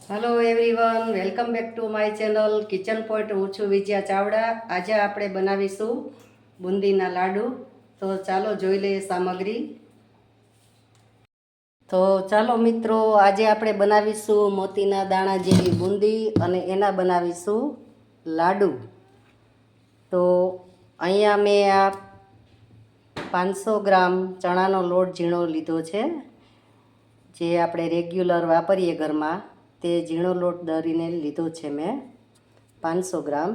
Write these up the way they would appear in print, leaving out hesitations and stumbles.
Hello everyone, welcome back to my channel kitchen point. હું છું વિજયા ચાવડા. આજે આપણે બનાવીશું બુંદીના લાડુ. તો ચાલો જોઈ લઈએ સામગ્રી. તો ચાલો મિત્રો, આજે આપણે બનાવીશું મોતીના દાણા જેવી બુંદી અને એના બનાવીશું લાડુ. તો અહીંયા મેં આ 500 ગ્રામ ચણાનો લોટ ઝીણો લીધો છે, જે આપણે રેગ્યુલર વાપરીએ ઘરમાં. તે ઝીણો લોટ દળીને લીધો છે મેં 500 ગ્રામ.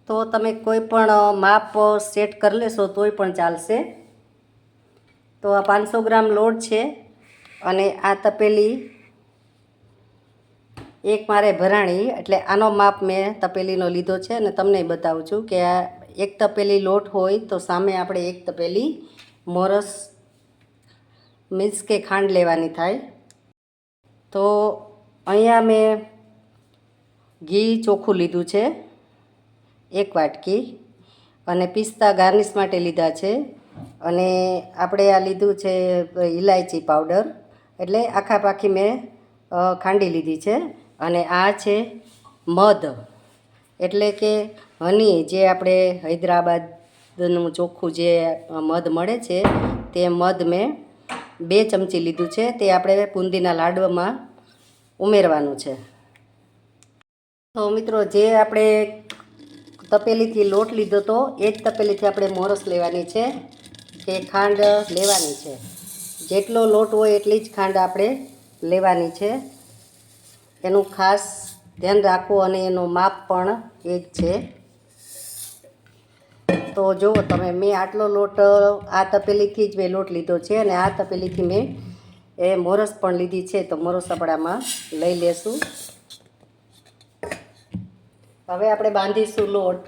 તો તમે કોઈ પણ માપ સેટ કરી લેશો તોય પણ ચાલશે. તો આ 500 ગ્રામ લોટ છે અને આ તપેલી એક મારે ભરાણી, એટલે આનો માપ મેં તપેલીનો લીધો છે. અને તમને બતાવું છું કે આ એક તપેલી લોટ હોય તો સામે આપણે એક તપેલી મોરસ મીન્સ કે ખાંડ લેવાની થાય. તો અહીંયા મેં ઘી ચોખ્ખું લીધું છે 1 વાટકી, અને પિસ્તા ગાર્નિશ માટે લીધા છે. અને આપણે આ લીધું છે ઇલાયચી પાવડર, એટલે આખા પાખી મેં ખાંડી લીધી છે. અને આ છે મધ, એટલે કે હની, જે આપણે હૈદરાબાદનું ચોખ્ખું જે મધ મળે છે તે મધ મેં 2 ચમચી લીધું છે. તે આપણે બુંદીના લાડવામાં ઉમેરવાનું છે. તો મિત્રો, જે આપણે તપેલીથી લોટ લીધો તો એ જ તપેલીથી આપણે મોરસ લેવાની છે કે ખાંડ લેવાની છે. જેટલો લોટ હોય એટલી જ ખાંડ આપણે લેવાની છે. એનું ખાસ ધ્યાન રાખવું, અને એનું માપ પણ એ જ છે. તો જુઓ તમે, મેં આટલો લોટ આ તપેલીથી જ મેં લોટ લીધો છે, અને આ તપેલીથી મેં મોરસ પણ લીધી છે. તો મોરસ આપણામાં લઈ લેશું. હવે આપણે બાંધીશું લોટ.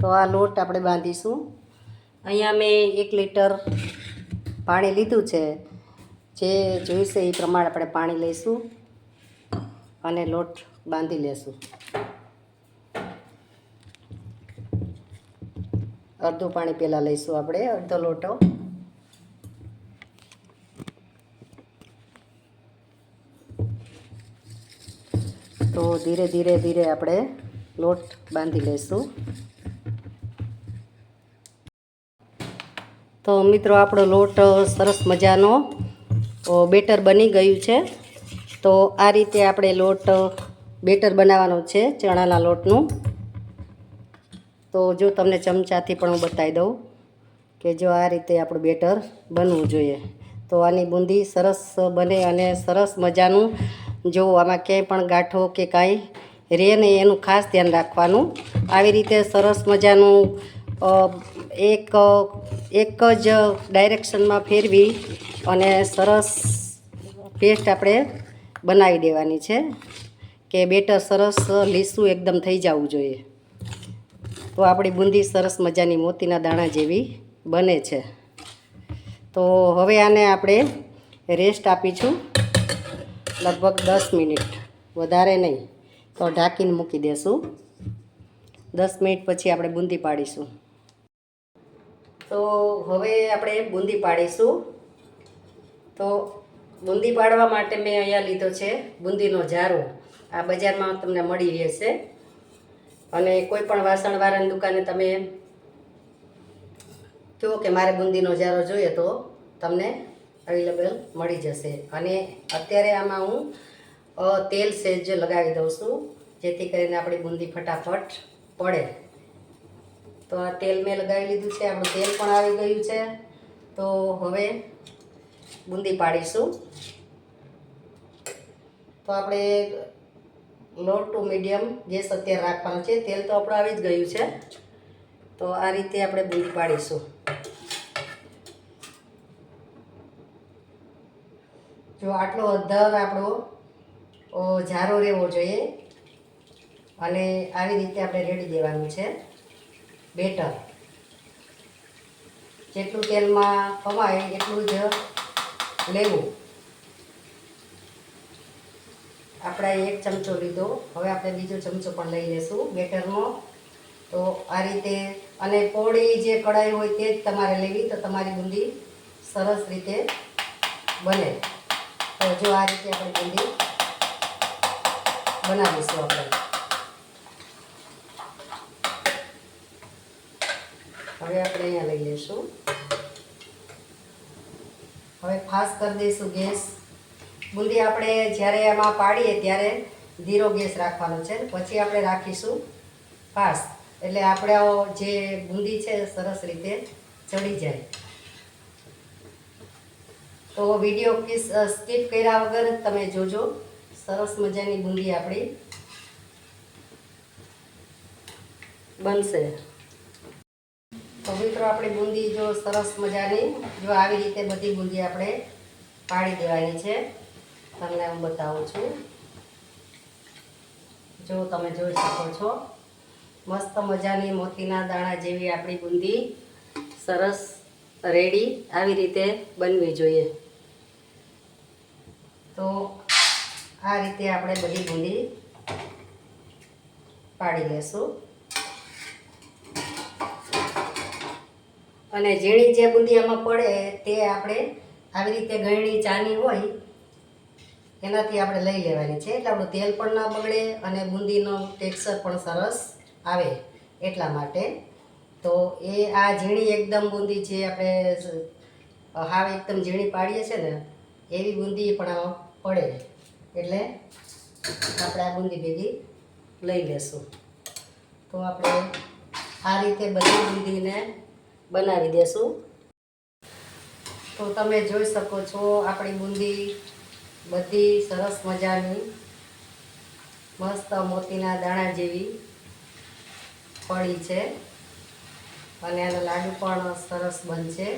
તો આ લોટ આપણે બાંધીશું. અહીંયા મેં 1 લીટર પાણી લીધું છે. જે જોઈશે એ પ્રમાણે આપણે પાણી લઈશું અને લોટ બાંધી લેશું. અડધું પાણી પહેલાં લઈશું આપણે, અડધો લોટો. તો ધીરે ધીરે ધીરે આપણે લોટ બાંધી લઈશું. તો મિત્રો, આપણો લોટ સરસ મજાનો બેટર બની ગયું છે. તો આ રીતે આપણે લોટ બેટર બનાવવાનું છે ચણાના લોટનું. તો જો તમને ચમચાથી પણ હું બતાવી દઉં કે જો આ રીતે આપણું બેટર બનવું જોઈએ. તો આની બુંદી સરસ બને, અને સરસ મજાનું, જો આમાં ક્યાંય પણ ગાંઠો કે કાંઈ રહે નહીં, એનું ખાસ ધ્યાન રાખવાનું. આવી રીતે સરસ મજાનું એક જ ડાયરેક્શનમાં ફેરવી અને સરસ પેસ્ટ આપણે બનાવી દેવાની છે, કે બેટર સરસ લીસું એકદમ થઈ જવું જોઈએ. તો આપણી બુંદી સરસ મજાની મોતીના દાણા જેવી બને છે. તો હવે આને આપણે રેસ્ટ આપીશું લગભગ 10 મિનિટ, વધારે નહીં. તો ઢાંકીને મૂકી દેશું. 10 મિનિટ પછી આપણે બુંદી પાડીશું. તો હવે આપણે બુંદી પાડીશું. તો બુંદી પાડવા માટે મેં અહીંયા લીધો છે બુંદીનો જારો. આ બજારમાં તમને મળી રહેશે, અને કોઈ પણ વાસણવાળાની દુકાને તમે કહો કે મારે બુંદીનો જારો જોઈએ તો તમને અવેલેબલ મળી જશે. અને અત્યારે આમાં હું તેલ સેજ લગાવી દઉં છું, જેથી કરીને આપણી બુંદી ફટાફટ પડે. તો આ તેલ મેં લગાવી લીધું છે, આપણું તેલ પણ આવી ગયું છે. તો હવે બુંદી પાડીશું. તો આપણે લો ટુ મીડિયમ ગેસ અત્યારે રાખવાનો છે. તેલ તો આપણું આવી જ ગયું છે. તો આ રીતે આપણે બુંદી પાડીશું. જો આટલો અધર આપણો જારો રહેવો જોઈએ, અને આવી રીતે આપણે રેડી દેવાનું છે બેટર. જેટલું તેલમાં ખવાય એટલું જ લેવું. આપણે 1 ચમચો લીધો, હવે આપણે બીજો ચમચો પણ લઈ લેશું બેટરનો. તો આ રીતે, અને પોળી જે કઢાઈ હોય તે જ તમારે લેવી, તો તમારી બુંદી સરસ રીતે બને. તો જો આ રીતે આપણે બુંદી બનાવીશું. આપણે હવે આપણે અહીંયા લઈ લઈશું. હવે ફાસ્ટ કરી દઈશું ગેસ. બુંદી આપણે જ્યારે આમાં પાડીએ ત્યારે ધીરો ગેસ રાખવાનો છે, પછી આપણે રાખીશું ફાસ્ટ, એટલે આપણે જે બુંદી છે સરસ રીતે ચડી જાય. તો વિડીયો સ્કીપ કર્યા વગર તમે જોજો. સરસ મજાની બુંદી આપણી બનશે. તો મિત્રો આપણી બુંદી જો સરસ મજાની જો આવી રીતે બધી બુંદી આપણે પાડી દેવાની છે. તમને હું બતાવું છું. જો તમે જોઈ શકો છો મસ્ત મજાની મોતીના દાણા જેવી આપણી બુંદી સરસ રેડી આવી રીતે બનવી જોઈએ. તો આ રીતે આપણે બધી બુંદી પાડી લેશું. અને ઝીણી જે બુંદી આમાં પડે તે આપણે આવી રીતે ગળણી ચાની હોય એનાથી આપણે લઈ લેવાની છે, એટલે આપણું તેલ પણ ના બગડે અને બુંદીનો ટેક્સચર પણ સરસ આવે એટલા માટે. તો એ આ ઝીણી એકદમ બુંદી જે આપણે હાવ એકદમ ઝીણી પાડીએ છીએ ને એવી બુંદી પણ આમાં પડે, એટલે આપણે આ બુંદી ભેગી લઈ લેશું. તો આપણે આ રીતે બધી બુંદીને બનાવી દેશું. તો તમે જોઈ શકો છો આપણી બુંદી બધી સરસ મજાની મસ્ત મોતીના દાણા જેવી પડી છે અને એના લાડુ પણ સરસ બનશે.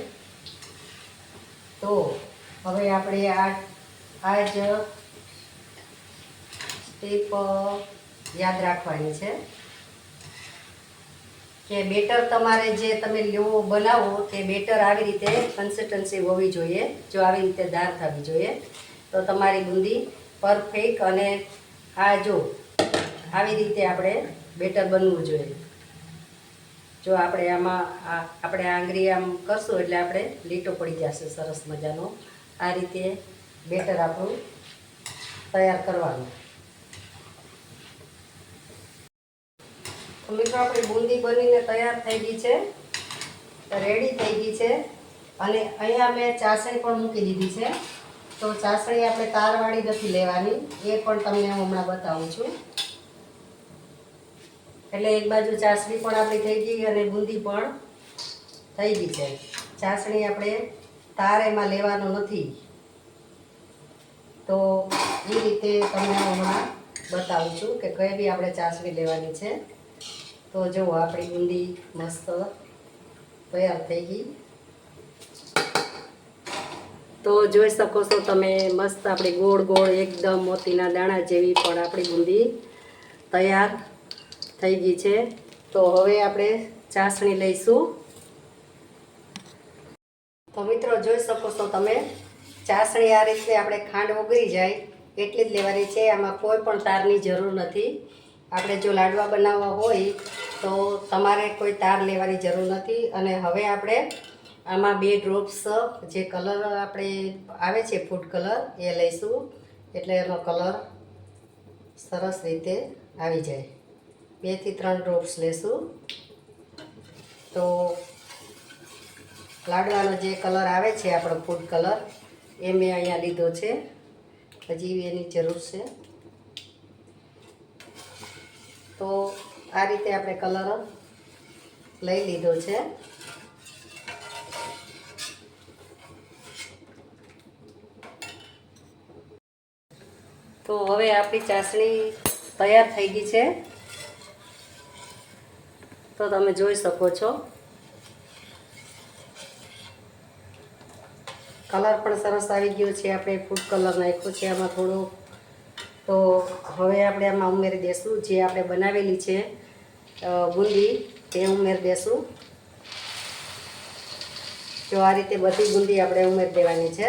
તો હવે આપણે આ જ સ્ટેપ યાદ રાખવાની છે કે બેટર તમારે જે તમે લેવો બનાવો તે બેટર આવી રીતે કન્સિસ્ટન્સી હોવી જોઈએ. જો આવી રીતે ધાર થવી જોઈએ તો તમારી બુંદી પરફેક્ટ. અને આ જો આવી રીતે આપણે બેટર બનવું જોઈએ. જો આપણે આમાં આપણે આંગળી આમ કરશું એટલે આપણે લીટો પડી જશે સરસ મજાનો. આ રીતે બેટર આપણું તૈયાર કરવાનું. તો મિત્રો આપણી બુંદી બનીને તૈયાર થઈ ગઈ છે, રેડી થઈ ગઈ છે. અને અહીંયા મેં ચાસણી પણ મૂકી દીધી છે. તો ચાસણી આપણે તારવાળી નથી લેવાની, એ પણ તમને હું હમણાં બતાવું છું. એટલે એક બાજુ ચાસણી પણ આપણી થઈ ગઈ અને બુંદી પણ થઈ ગઈ છે. ચાસણી આપણે તાર એમાં લેવાનો નથી, તો એ રીતે તમને હમણાં બતાવું છું કે કઈ બી આપણે ચાસણી લેવાની છે. તો જુઓ આપણી બુંદી મસ્ત તૈયાર થઈ ગઈ. તો જોઈ શકો છો તમે મસ્ત આપણી ગોળ ગોળ એકદમ મોતીના દાણા જેવી પણ આપણી બુંદી તૈયાર થઈ ગઈ છે. તો હવે આપણે ચાસણી લઈશું. તો મિત્રો જોઈ શકો છો તમે ચાસણી આ રીતે આપણે ખાંડ ઓગળી જાય એટલી જ લેવાની છે. આમાં કોઈ પણ તારની જરૂર નથી. આપણે જો લાડવા બનાવવા હોય તો તમારે કોઈ તાર લેવાની જરૂર નથી. અને હવે આપણે આમાં 2 ડ્રોપ્સ જે કલર આપણે આવે છે ફૂડ કલર એ લઈશું, એટલે એનો કલર સરસ રીતે આવી જાય. 2 થી 3 ડ્રોપ્સ લેશું. તો લાડવાનો જે કલર આવે છે આપણો ફૂડ કલર એ મેં અહીંયા લીધો છે. હજી એની જરૂર છે. તો આ રીતે આપણે કલર લઈ લીધો છે. તો હવે આપણી ચાસણી તૈયાર થઈ ગઈ છે. તો તમે જોઈ શકો છો કલર પણ સરસ આવી ગયો છે. આપણે ફૂડ કલર નાખ્યો છે આમાં થોડો. તો હવે આપણે આમાં ઉમેરી દઈશું જે આપણે બનાવેલી છે બુંદી, તે ઉમેરી દઈશું. જો આ રીતે બધી બુંદી આપણે ઉમેરી દેવાની છે.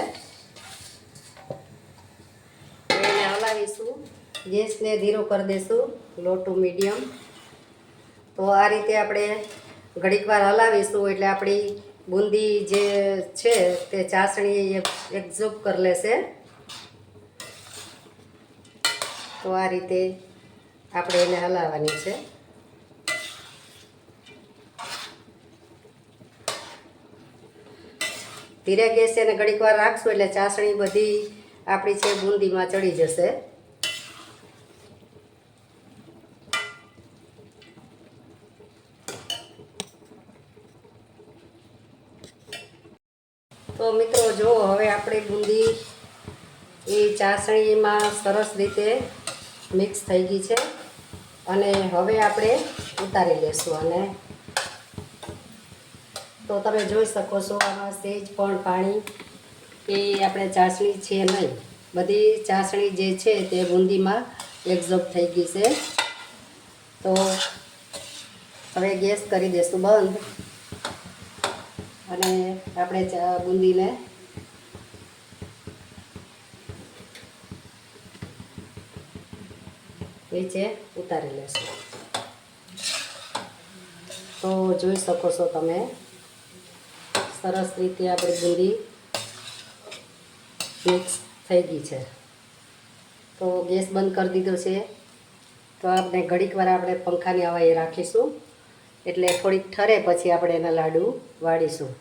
એને હલાવીશું. ગેસને ધીરો કરી દઈશું, લો ટુ મીડિયમ. તો આ રીતે આપણે ઘડીક વાર હલાવીશું એટલે આપણી બુંદી જે છે તે ચાસણી એબ્ઝોર્બ કરી લેશે. તો આ રીતે આપણે એને હલાવવાની છે. ધીરે ગેસે એને ઘડીક વાર રાખશું એટલે ચાસણી બધી આપણી છે બુંદીમાં ચડી જશે. તો મિત્રો જુઓ, હવે આપણી બુંદી એ ચાસણીમાં સરસ રીતે મિક્સ થઈ ગઈ છે અને હવે આપણે ઉતારી લઈશું. અને તો તમે જોઈ શકો છો આમાં સહેજ પણ પાણી એ આપણે ચાસણી છે નહીં, બધી ચાસણી જે છે તે બુંદીમાં એબ્ઝોર્બ થઈ ગઈ છે. તો હવે ગેસ કરી દઈશું બંધ અને આપણે બુંદીને નીચે ઉતારી લેશું. તો જોઈ શકો છો તમે સરસ રીતે આપણી બુંદી મિક્સ થઈ ગઈ છે. તો ગેસ બંધ કરી દીધો છે. તો આપણે ઘડીક વાર આપણે પંખાની હવાએ રાખીશું એટલે થોડીક ઠરે પછી આપણે એના લાડુ વાળીશું.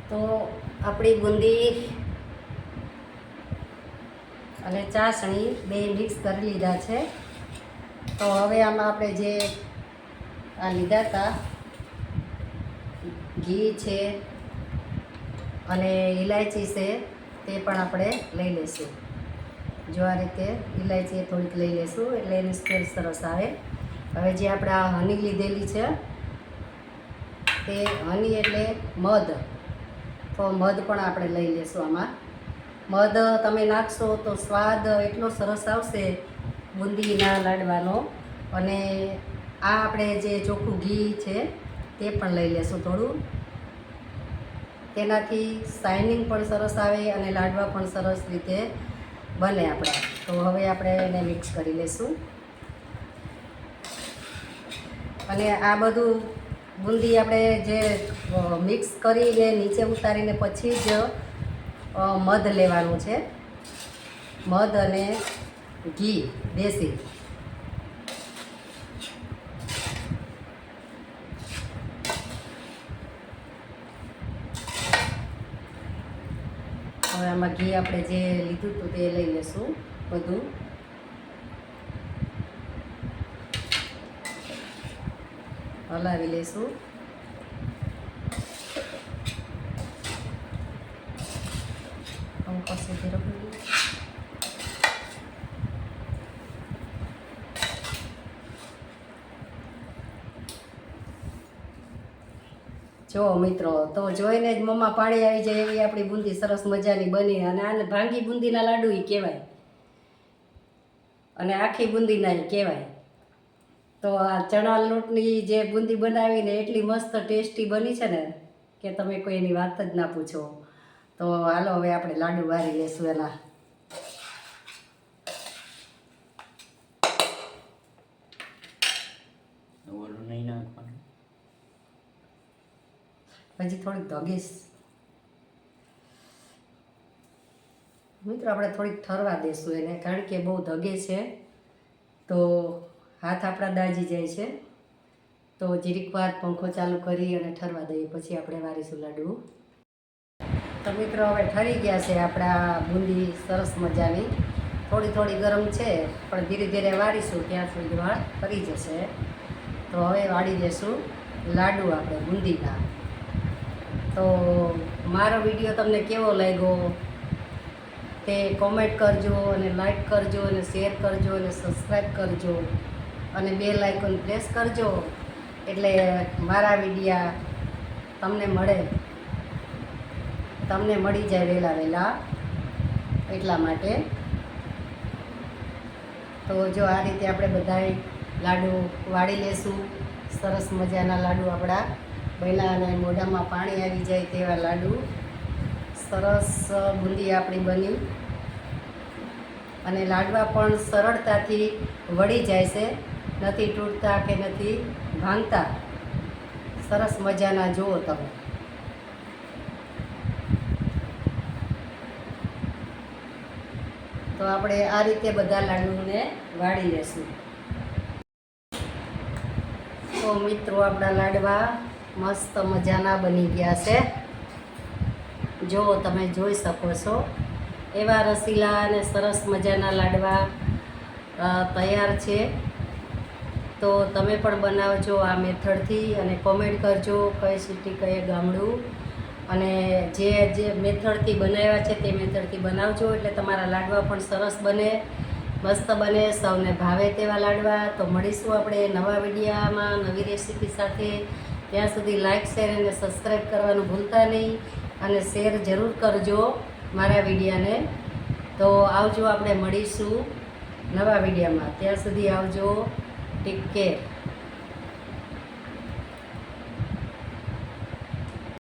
તો આપણી બુંદી અને ચાસણી બે મિક્સ કરી લીધા છે. તો હવે આમાં આપણે જે આ લીધા હતા ઘી છે અને ઇલાયચી છે તે પણ આપણે લઈ લઈશું. જો આ રીતે ઇલાયચી થોડીક લઈ લઈશું એટલે એની સ્મેલ સરસ આવે. હવે જે આપણે આ હની લીધેલી છે તે હની એટલે મધ, તો મધ પણ આપણે લઈ લઈશું. આમાં મધ તમે નાખશો તો સ્વાદ એટલો સરસ આવશે બુંદીના લાડવાનો. અને આ આપણે જે ચોખ્ખું ઘી છે તે પણ લઈ લેશું થોડું, તેનાથી શાઇનિંગ પણ સરસ આવે અને લાડવા પણ સરસ રીતે બને આપણા. તો હવે આપણે એને મિક્સ કરી લઈશું અને આ બધું બુંદી આપણે જે મિક્સ કરીને નીચે ઉતારીને પછી જ મધ લેવાનું છે. મધ અને ઘી દેશી. હવે આમાં ઘી આપણે જે લીધું હતું તે લઈ લઈશું બધું. હલાવી લઈશું. જો મિત્રો, તો જોઈને જ મોંમાં પાણી આવી જાય એવી આપણી બુંદી સરસ મજાની બની. અને આને ભાંગી બુંદીના લાડુ કહેવાય અને આખી બુંદીના કહેવાય. તો આ ચણા લોટની જે બુંદી બનાવીને એટલી મસ્ત ટેસ્ટી બની છે ને કે તમે કોઈ એની વાત જ ના પૂછો. તો હાલો હવે આપણે લાડુ વારી લઈશું એના. હજી થોડીક ધગીશ મિત્રો, આપણે થોડીક ઠરવા દઈશું એને, કારણ કે બહુ ધગે છે તો હાથ આપણા દાજી જાય છે. તો જીરીક વાર પંખો ચાલુ કરી અને ઠરવા દઈએ પછી આપણે વારીશું લાડુ. તો મિત્રો હવે ઠરી ગયા છે આપણા બુંદી સરસ મજાની. થોડી થોડી ગરમ છે પણ ધીરે ધીરે વાળીશું ત્યાં સુધી વાળ ફરી જશે. તો હવે વાળી દઈશું લાડુ આપણે બુંદીના. તો મારો વિડીયો તમને કેવો લાગ્યો તે કોમેન્ટ કરજો અને લાઈક કરજો અને શેર કરજો અને સબસ્ક્રાઈબ કરજો અને બેલ આઇકોન પ્રેસ કરજો એટલે મારા વિડીયા તમને મળી જાય વહેલા એટલા માટે. તો જો આ રીતે આપણે બધાય લાડુ વાળી લેશું. સરસ મજાના લાડુ આપણા બન્યા અને મોઢામાં પાણી આવી જાય તેવા લાડુ સરસ બુંદી આપણી બની. અને લાડવા પણ સરળતાથી વળી જાય છે નથી તૂટતા કે નથી ભાંગતા. સરસ મજાના જુઓ તમે. તો આપણે આ રીતે બધા લાડુને વાળી લેશું. તો મિત્રો આપણા લાડવા મસ્ત મજાના બની ગયા છે. જો તમે જોઈ શકો છો એવા રસીલા અને સરસ મજાના લાડવા તૈયાર છે. તો તમે પણ બનાવજો આ મેથડથી અને કોમેન્ટ કરજો કઈ સિટી કઈ ગામડું, અને જે મેથડથી બનાવ્યા છે તે મેથડથી બનાવજો એટલે તમારા લાડવા પણ સરસ બને, મસ્ત બને, સૌને ભાવે તેવા લાડવા. તો મળીશું આપણે નવા વિડીયામાં નવી રેસીપી સાથે. ત્યાં સુધી લાઈક, શેર અને સબસ્ક્રાઈબ કરવાનું ભૂલતા નહીં, અને શેર જરૂર કરજો મારા વિડીયાને. તો આવજો, આપણે મળીશું નવા વિડીયામાં. ત્યાં સુધી આવજો. Take care.